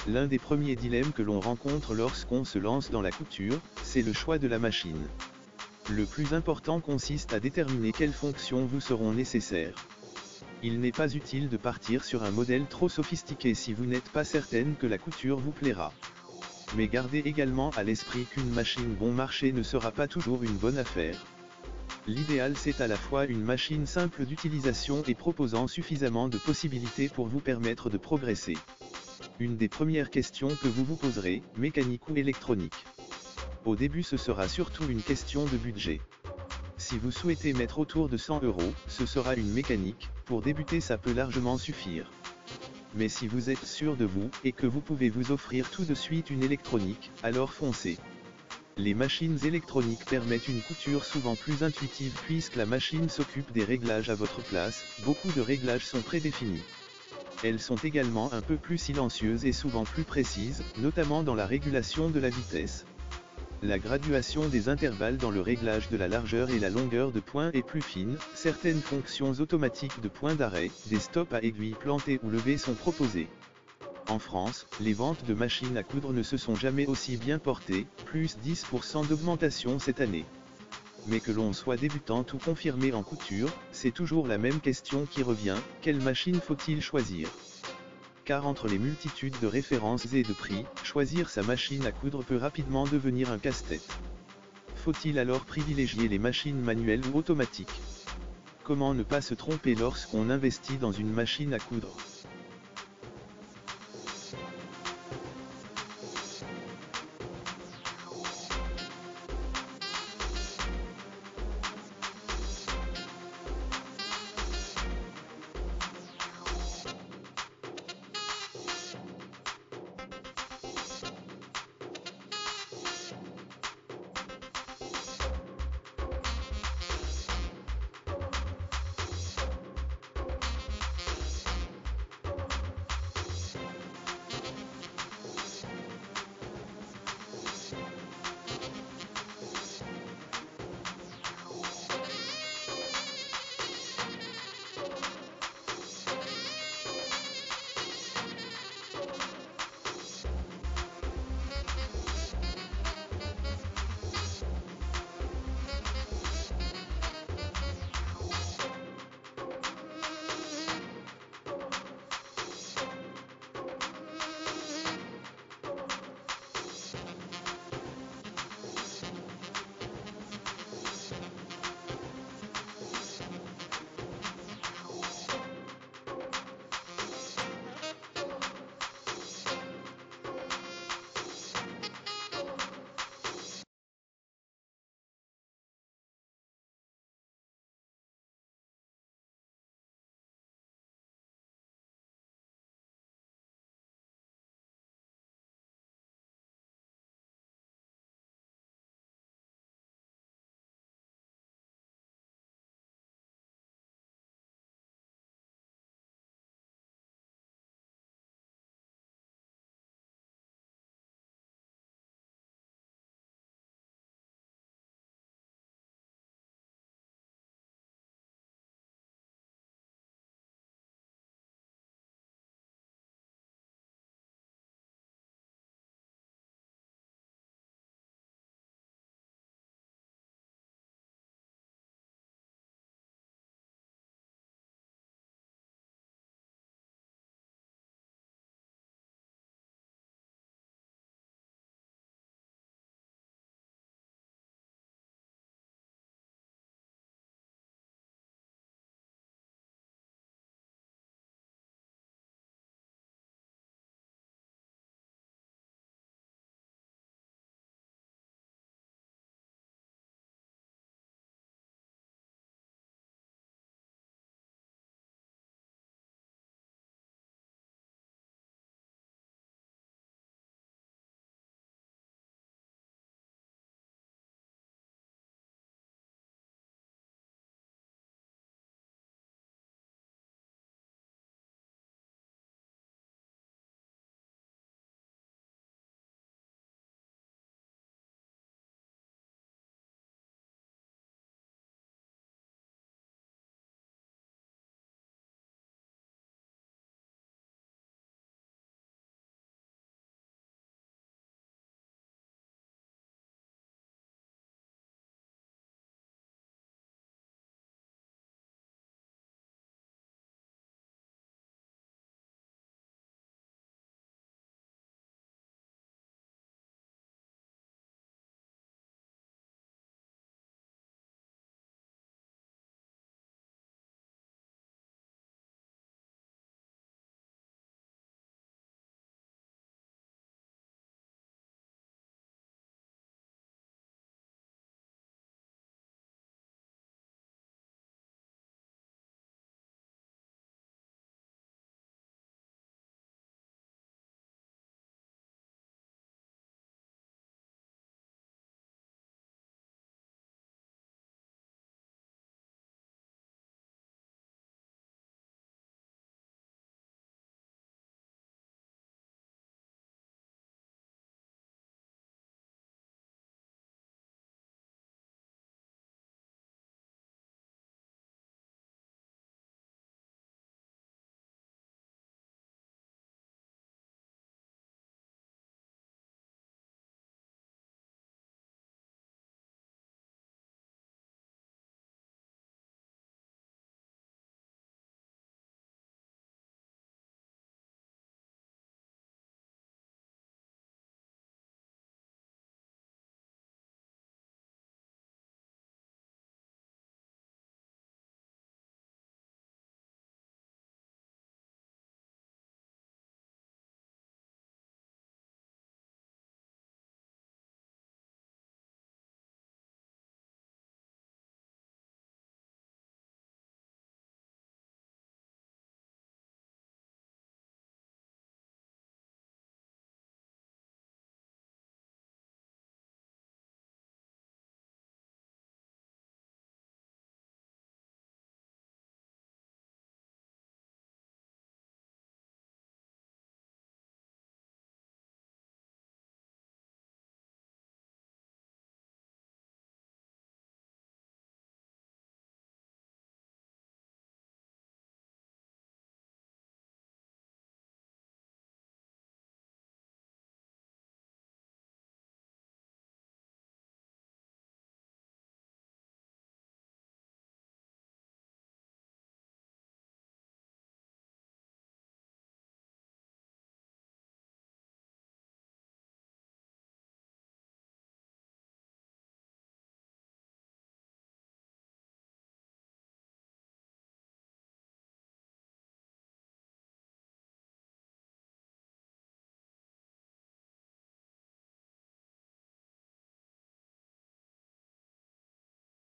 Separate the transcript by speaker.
Speaker 1: L'un des premiers dilemmes que l'on rencontre lorsqu'on se lance dans la couture, c'est le choix de la machine. Le plus important consiste à déterminer quelles fonctions vous seront nécessaires. Il n'est pas utile de partir sur un modèle trop sophistiqué si vous n'êtes pas certaine que la couture vous plaira. Mais gardez également à l'esprit qu'une machine bon marché ne sera pas toujours une bonne affaire. L'idéal c'est à la fois une machine simple d'utilisation et proposant suffisamment de possibilités pour vous permettre de progresser. Une des premières questions que vous vous poserez, mécanique ou électronique. Au début ce sera surtout une question de budget. Si vous souhaitez mettre autour de 100 €, ce sera une mécanique, pour débuter ça peut largement suffire. Mais si vous êtes sûr de vous, et que vous pouvez vous offrir tout de suite une électronique, alors foncez. Les machines électroniques permettent une couture souvent plus intuitive puisque la machine s'occupe des réglages à votre place, beaucoup de réglages sont prédéfinis. Elles sont également un peu plus silencieuses et souvent plus précises, notamment dans la régulation de la vitesse. La graduation des intervalles dans le réglage de la largeur et la longueur de point est plus fine, certaines fonctions automatiques de point d'arrêt, des stops à aiguilles plantées ou levées sont proposées. En France, les ventes de machines à coudre ne se sont jamais aussi bien portées, plus 10% d'augmentation cette année. Mais que l'on soit débutant ou confirmé en couture, c'est toujours la même question qui revient, quelle machine faut-il choisir ? Car entre les multitudes de références et de prix, choisir sa machine à coudre peut rapidement devenir un casse-tête. Faut-il alors privilégier les machines manuelles ou automatiques ? Comment ne pas se tromper lorsqu'on investit dans une machine à coudre ?